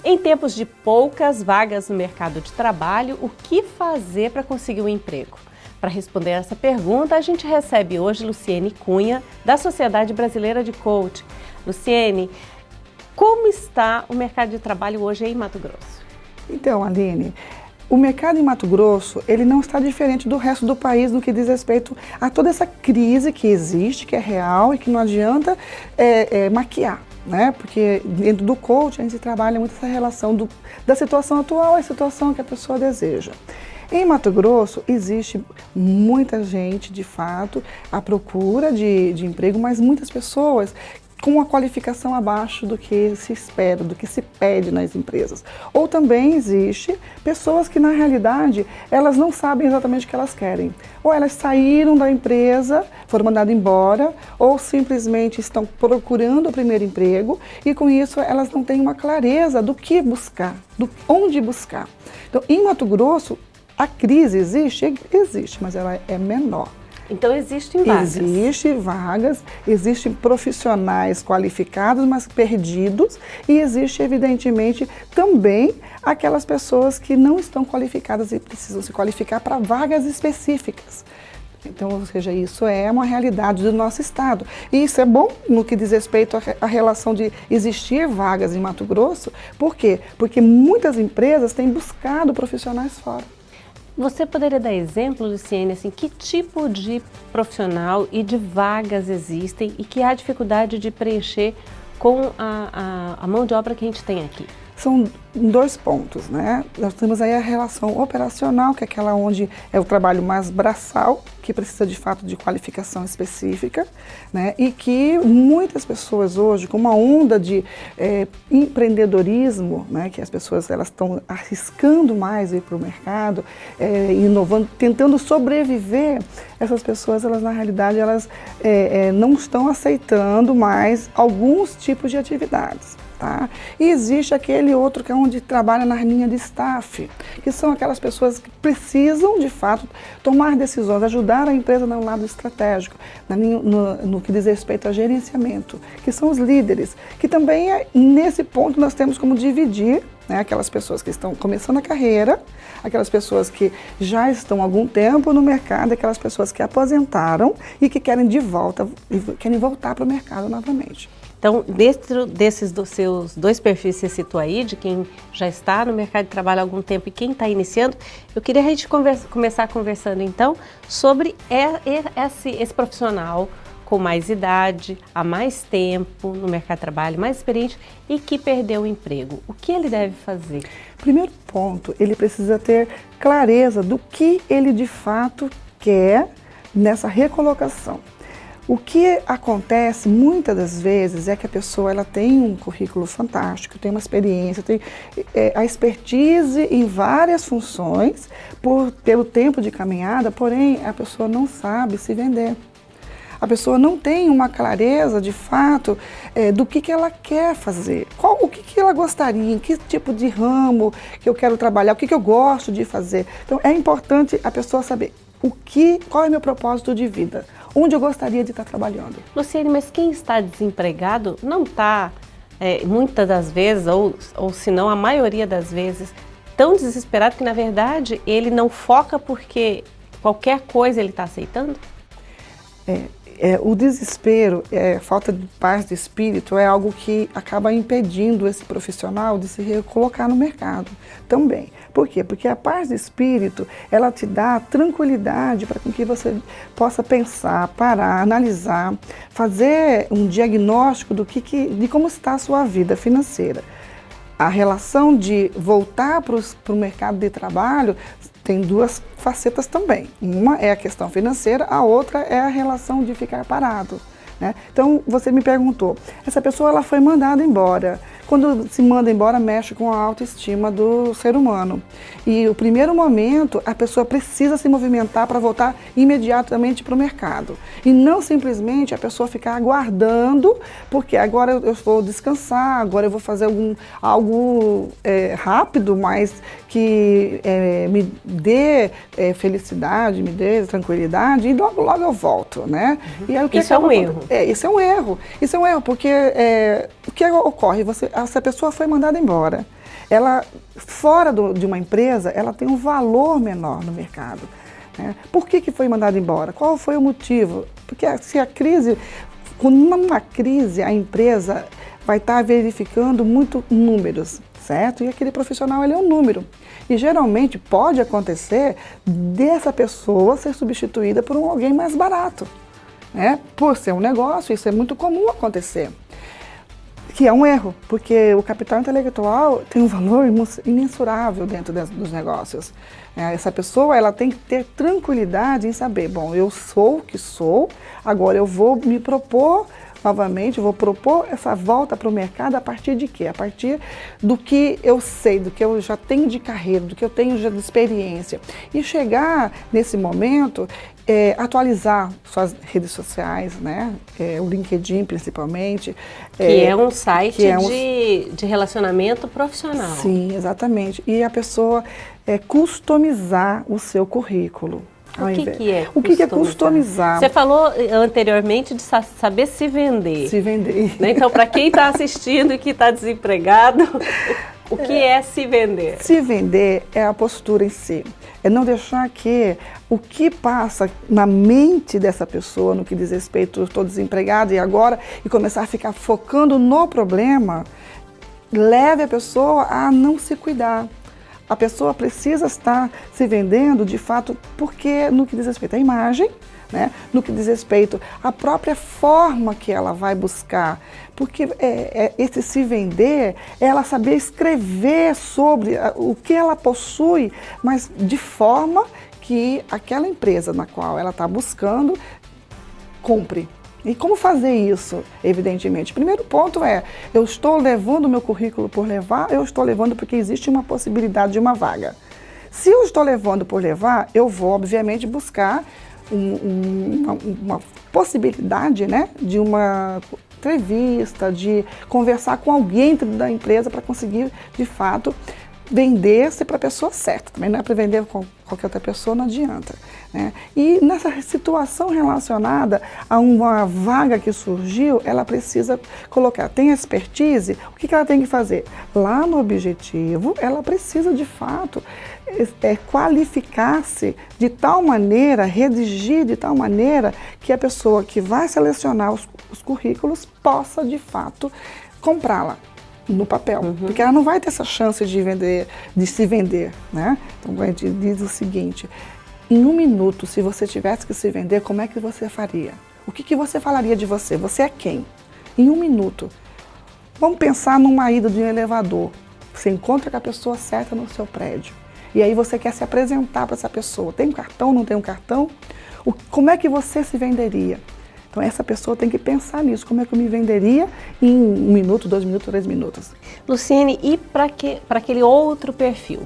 Em tempos de poucas vagas no mercado de trabalho, o que fazer para conseguir um emprego? Para responder essa pergunta, a gente recebe hoje Luciene Cunha, da Sociedade Brasileira de Coaching. Luciene, como está o mercado de trabalho hoje em Mato Grosso? Então, Aline, o mercado em Mato Grosso, ele não está diferente do resto do país no que diz respeito a toda essa crise que existe, que é real e que não adianta maquiar, né? Porque dentro do coaching a gente trabalha muito essa relação da situação atual à situação que a pessoa deseja. Em Mato Grosso existe muita gente, de fato, à procura de emprego, mas muitas pessoas com uma qualificação abaixo do que se espera, do que se pede nas empresas. Ou também existe pessoas que, na realidade, elas não sabem exatamente o que elas querem. Ou elas saíram da empresa, foram mandadas embora, ou simplesmente estão procurando o primeiro emprego e, com isso, elas não têm uma clareza do que buscar, do onde buscar. Então, em Mato Grosso, a crise existe, mas ela é menor. Então existem vagas? Existem vagas, existem profissionais qualificados, mas perdidos, e existe, evidentemente, também aquelas pessoas que não estão qualificadas e precisam se qualificar para vagas específicas. Então, ou seja, isso é uma realidade do nosso estado. E isso é bom no que diz respeito à relação de existir vagas em Mato Grosso. Por quê? Porque muitas empresas têm buscado profissionais fora. Você poderia dar exemplo, Luciene, assim, que tipo de profissional e de vagas existem e que há dificuldade de preencher com a mão de obra que a gente tem aqui? São dois pontos, né? Nós temos aí a relação operacional, que é aquela onde é o trabalho mais braçal, que precisa de fato de qualificação específica, né? E que muitas pessoas hoje, com uma onda de empreendedorismo, né? Que as pessoas elas estão arriscando mais ir para o mercado, inovando, tentando sobreviver. Essas pessoas, elas na realidade, elas não estão aceitando mais alguns tipos de atividades. Tá? E existe aquele outro que é onde trabalha na linha de staff, que são aquelas pessoas que precisam, de fato, tomar decisões, ajudar a empresa no lado estratégico, no que diz respeito a gerenciamento, que são os líderes, que também, nesse ponto, nós temos como dividir, né, aquelas pessoas que estão começando a carreira, aquelas pessoas que já estão há algum tempo no mercado, aquelas pessoas que aposentaram e que querem querem voltar para o mercado novamente. Então, dentro desses seus dois perfis que você citou aí, de quem já está no mercado de trabalho há algum tempo e quem está iniciando, eu queria a gente começar conversando então sobre esse profissional com mais idade, há mais tempo no mercado de trabalho, mais experiente e que perdeu o emprego. O que ele deve fazer? Primeiro ponto, ele precisa ter clareza do que ele de fato quer nessa recolocação. O que acontece muitas das vezes é que a pessoa ela tem um currículo fantástico, tem uma experiência, tem a expertise em várias funções pelo tempo de caminhada, porém a pessoa não sabe se vender. A pessoa não tem uma clareza de fato do que ela quer fazer, o que ela gostaria, em que tipo de ramo que eu quero trabalhar, o que eu gosto de fazer. Então é importante a pessoa saber qual é o meu propósito de vida, onde eu gostaria de estar trabalhando. Luciene, mas quem está desempregado não está, muitas das vezes, ou se não a maioria das vezes, tão desesperado que na verdade ele não foca porque qualquer coisa ele está aceitando? O desespero, falta de paz de espírito é algo que acaba impedindo esse profissional de se recolocar no mercado também. Por quê? Porque a paz de espírito, ela te dá tranquilidade para que você possa pensar, parar, analisar, fazer um diagnóstico de como está a sua vida financeira. A relação de voltar para o mercado de trabalho tem duas facetas também. Uma é a questão financeira, a outra é a relação de ficar parado, né? Então, você me perguntou, essa pessoa ela foi mandada embora. Quando se manda embora, mexe com a autoestima do ser humano. E o primeiro momento, a pessoa precisa se movimentar para voltar imediatamente para o mercado. E não simplesmente a pessoa ficar aguardando, porque agora eu vou descansar, agora eu vou fazer algo rápido, mas que me dê felicidade, me dê tranquilidade, e logo eu volto, né? E aí, isso é um erro. Isso é um erro, porque o que ocorre? Essa pessoa foi mandada embora. ela, fora de uma empresa, ela tem um valor menor no mercado. Né? Por que foi mandado embora? Qual foi o motivo? Porque se a crise, numa crise, a empresa vai estar verificando muito números, certo? E aquele profissional, ele é um número. E geralmente pode acontecer dessa pessoa ser substituída por alguém mais barato, né? Por ser um negócio, isso é muito comum acontecer. Que é um erro, porque o capital intelectual tem um valor imensurável dentro dos negócios. Essa pessoa, ela tem que ter tranquilidade em saber, bom, eu sou o que sou, agora eu vou me propor novamente, vou propor essa volta para o mercado a partir de quê? A partir do que eu sei, do que eu já tenho de carreira, do que eu tenho já de experiência. E chegar nesse momento, atualizar suas redes sociais, né? O LinkedIn principalmente. Que é um site de relacionamento profissional. Sim, exatamente. E a pessoa customizar o seu currículo. O que é customizar? Você falou anteriormente de saber se vender. Se vender. Né? Então, para quem está assistindo e que está desempregado, o que é se vender? Se vender é a postura em si. É não deixar que o que passa na mente dessa pessoa, no que diz respeito, eu estou desempregado e começar a ficar focando no problema, leve a pessoa a não se cuidar. A pessoa precisa estar se vendendo, de fato, porque no que diz respeito à imagem, né? No que diz respeito à própria forma que ela vai buscar. Porque esse se vender é ela saber escrever sobre o que ela possui, mas de forma que aquela empresa na qual ela está buscando compre. E como fazer isso, evidentemente? O primeiro ponto eu estou levando o meu currículo por levar, eu estou levando porque existe uma possibilidade de uma vaga. Se eu estou levando por levar, eu vou, obviamente, buscar uma possibilidade, né, de uma entrevista, de conversar com alguém da empresa para conseguir, de fato, vender-se para a pessoa certa. Também não é para vender com qualquer outra pessoa, não adianta. Né? E nessa situação relacionada a uma vaga que surgiu, ela precisa colocar, tem expertise, o que ela tem que fazer? Lá no objetivo, ela precisa de fato qualificar-se de tal maneira, redigir de tal maneira que a pessoa que vai selecionar os currículos possa de fato comprá-la no papel, porque ela não vai ter essa chance de se vender, né? Então a gente diz o seguinte: em 1 minuto, se você tivesse que se vender, como é que você faria? O que você falaria de você? Você é quem? Em 1 minuto. Vamos pensar numa ida de um elevador. Você encontra com a pessoa certa no seu prédio. E aí você quer se apresentar para essa pessoa. Tem um cartão, não tem um cartão? Como é que você se venderia? Então essa pessoa tem que pensar nisso. Como é que eu me venderia em 1 minuto, 2 minutos, 3 minutos? Luciene, e para aquele outro perfil?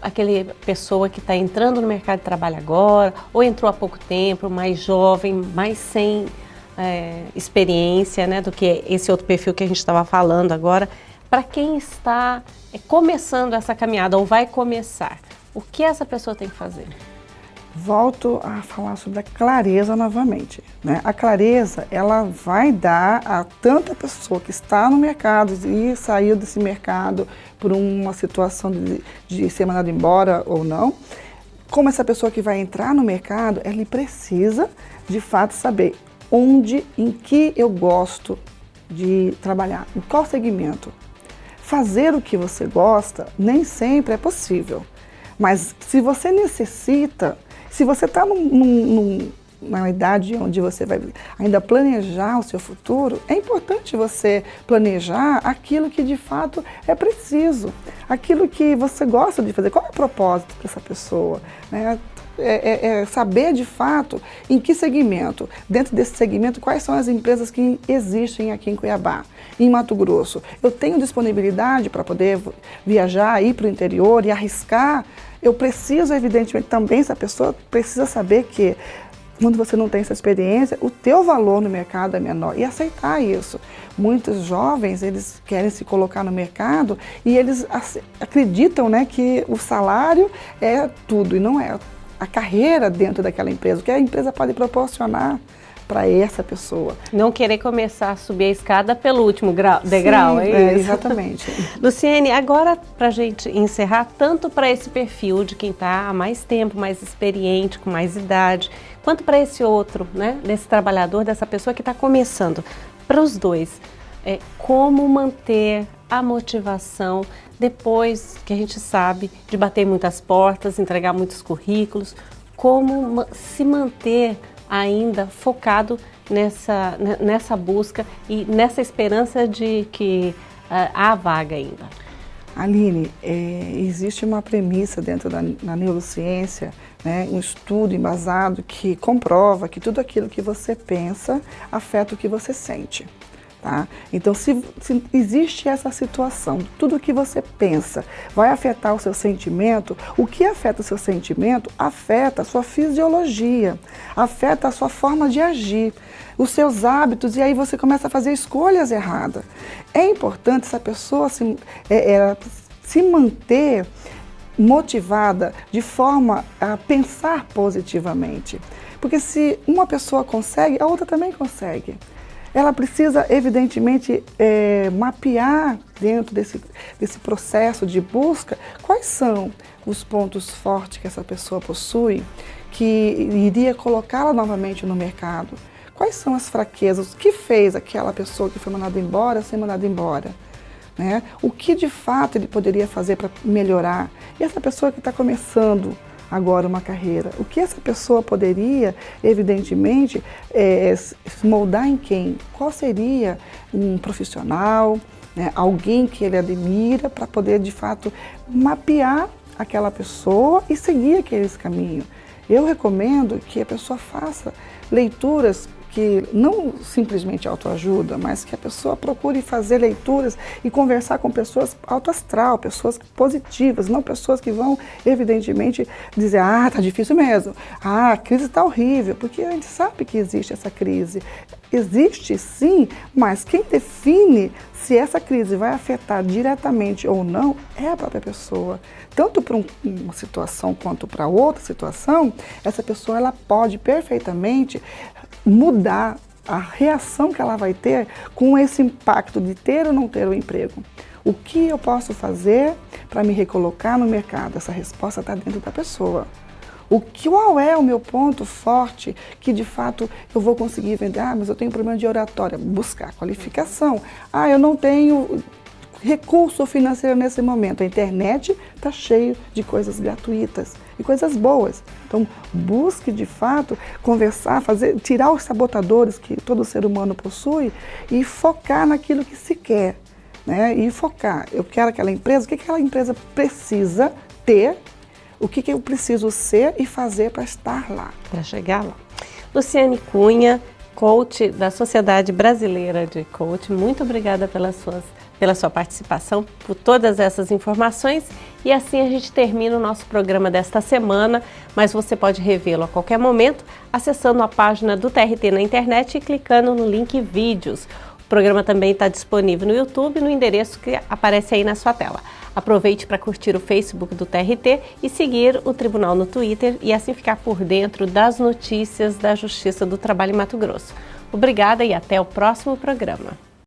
Aquele pessoa que está entrando no mercado de trabalho agora, ou entrou há pouco tempo, mais jovem, mais sem experiência, né, do que esse outro perfil que a gente estava falando agora. Para quem está começando essa caminhada ou vai começar, o que essa pessoa tem que fazer? Volto a falar sobre a clareza novamente, né? A clareza, ela vai dar a tanta pessoa que está no mercado e saiu desse mercado por uma situação de ser mandado embora ou não, como essa pessoa que vai entrar no mercado, ela precisa, de fato, saber onde, em que eu gosto de trabalhar, em qual segmento. Fazer o que você gosta nem sempre é possível, mas se você necessita, se você está numa idade onde você vai ainda planejar o seu futuro, é importante você planejar aquilo que de fato é preciso, aquilo que você gosta de fazer. Qual é o propósito dessa pessoa? Né? Saber de fato em que segmento, dentro desse segmento, quais são as empresas que existem aqui em Cuiabá, em Mato Grosso. Eu tenho disponibilidade para poder viajar, ir para o interior e arriscar. Eu preciso, evidentemente, também, essa pessoa precisa saber que quando você não tem essa experiência, o teu valor no mercado é menor e aceitar isso. Muitos jovens, eles querem se colocar no mercado e eles acreditam, né, que o salário é tudo e não é. A carreira dentro daquela empresa, o que a empresa pode proporcionar para essa pessoa. Não querer começar a subir a escada pelo último degrau, Sim, é isso? Exatamente. Luciene, agora para a gente encerrar, tanto para esse perfil de quem está há mais tempo, mais experiente, com mais idade, quanto para esse outro, né, desse trabalhador, dessa pessoa que está começando, para os dois, como manter a motivação depois que a gente sabe de bater muitas portas, entregar muitos currículos, como se manter ainda focado nessa busca e nessa esperança de que há vaga ainda? Aline, existe uma premissa dentro da neurociência, né, um estudo embasado que comprova que tudo aquilo que você pensa afeta o que você sente. Tá? Então, se existe essa situação, tudo que você pensa vai afetar o seu sentimento, o que afeta o seu sentimento afeta a sua fisiologia, afeta a sua forma de agir, os seus hábitos, e aí você começa a fazer escolhas erradas. É importante essa pessoa se manter motivada de forma a pensar positivamente, porque se uma pessoa consegue, a outra também consegue. Ela precisa, evidentemente, mapear dentro desse processo de busca quais são os pontos fortes que essa pessoa possui que iria colocá-la novamente no mercado. Quais são as fraquezas? O que fez aquela pessoa que foi mandada embora ser mandada embora? Né? O que de fato ele poderia fazer para melhorar? E essa pessoa que está começando agora uma carreira, o que essa pessoa poderia, evidentemente, se moldar em quem? Qual seria um profissional, né? Alguém que ele admira para poder, de fato, mapear aquela pessoa e seguir aquele caminho. Eu recomendo que a pessoa faça leituras que não simplesmente autoajuda, mas que a pessoa procure fazer leituras e conversar com pessoas alto astral, pessoas positivas, não pessoas que vão, evidentemente, dizer, tá difícil mesmo, a crise está horrível, porque a gente sabe que existe essa crise. Existe sim, mas quem define se essa crise vai afetar diretamente ou não é a própria pessoa. Tanto para uma situação quanto para outra situação, essa pessoa ela pode perfeitamente mudar a reação que ela vai ter com esse impacto de ter ou não ter o emprego. O que eu posso fazer para me recolocar no mercado? Essa resposta está dentro da pessoa. Qual é o meu ponto forte que de fato eu vou conseguir vender? Mas eu tenho problema de oratória. Buscar qualificação. Eu não tenho recurso financeiro nesse momento. A internet está cheia de coisas gratuitas e coisas boas. Então, busque de fato conversar, tirar os sabotadores que todo ser humano possui e focar naquilo que se quer. Né? E focar. Eu quero aquela empresa, o que aquela empresa precisa ter, o que eu preciso ser e fazer para estar lá. Para chegar lá. Luciene Cunha, coach da Sociedade Brasileira de Coach, muito obrigada pela sua participação, por todas essas informações. E assim a gente termina o nosso programa desta semana, mas você pode revê-lo a qualquer momento acessando a página do TRT na internet e clicando no link Vídeos. O programa também está disponível no YouTube, no endereço que aparece aí na sua tela. Aproveite para curtir o Facebook do TRT e seguir o Tribunal no Twitter e assim ficar por dentro das notícias da Justiça do Trabalho em Mato Grosso. Obrigada e até o próximo programa.